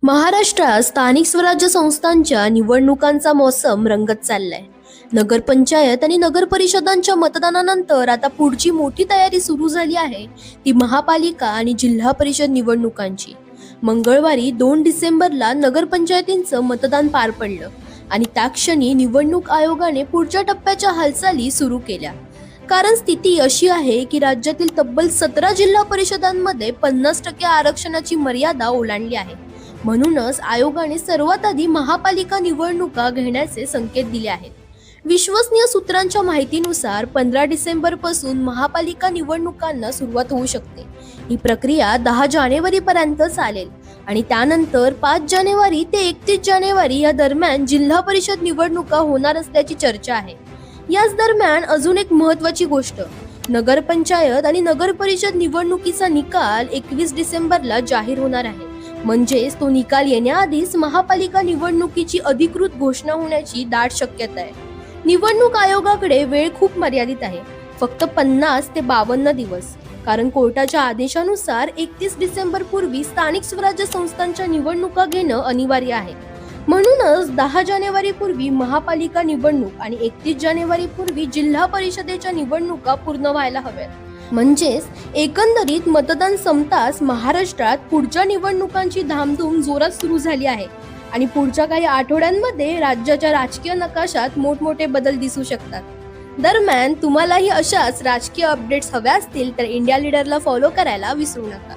महाराष्ट्रात स्थानिक स्वराज्य संस्थांच्या निवडणुकांचा मोसम रंगत चाललाय. नगरपंचायत आणि नगर परिषदांच्या मतदानानंतर आता पुढची मोठी तयारी सुरू झाली आहे, ती महापालिका आणि जिल्हा परिषद निवडणुकांची. मंगळवारी 2 डिसेंबरला नगरपंचायतींचं मतदान पार पडलं आणि त्या क्षणी निवडणूक आयोगाने पुढच्या टप्प्याच्या हालचाली सुरू केल्या. कारण स्थिती अशी आहे की राज्यातील तब्बल 17 जिल्हा परिषदांमध्ये 50% आरक्षणाची मर्यादा ओलांडली आहे. म्हणूनच आयोगाने सर्वात आधी महापालिका निवडणुका घेण्याचे संकेत दिले आहेत. विश्वसनीय सूत्रांच्या माहितीनुसार 15 डिसेंबर पासून महापालिका निवडणुकांना सुरुवात होऊ शकते. ही प्रक्रिया 10 जानेवारी पर्यंत चालेल आणि त्यानंतर 5 जानेवारी ते 31 जानेवारी या दरम्यान जिल्हा परिषद निवडणुका होणार असल्याची चर्चा आहे. याच दरम्यान अजून एक महत्त्वाची गोष्ट, नगरपंचायत आणि नगर परिषद निवडणुकीचा निकाल 21 डिसेंबरला जाहीर होणार आहे. म्हणजेच तो निकाल येण्याआधीच महापालिका निवडणुकीची अधिकृत घोषणा होण्याची दाट शक्यता आहे. निवडणूक आयोगाकडे वेळ खूप मर्यादित आहे, फक्त 50 ते 52 दिवस. कारण कोर्टाच्या आदेशानुसार 31 डिसेंबर पूर्वी स्थानिक स्वराज्य संस्थांच्या निवडणुका घेणं अनिवार्य आहे. म्हणूनच 10 जानेवारी पूर्वी महापालिका निवडणूक आणि 31 जानेवारी पूर्वी जिल्हा परिषदेच्या निवडणुका पूर्ण व्हायला हव्यात. म्हणजेच एकंदरीत मतदान संपताच महाराष्ट्रात पुढच्या निवडणुकांची धामधूम जोरात सुरू झाली आहे आणि पुढच्या काही आठवड्यांमध्ये राज्याच्या राजकीय नकाशात मोठमोठे बदल दिसू शकतात. दरम्यान तुम्हालाही अशाच राजकीय अपडेट्स हव्या असतील तर इंडिया लीडरला फॉलो करायला विसरू नका.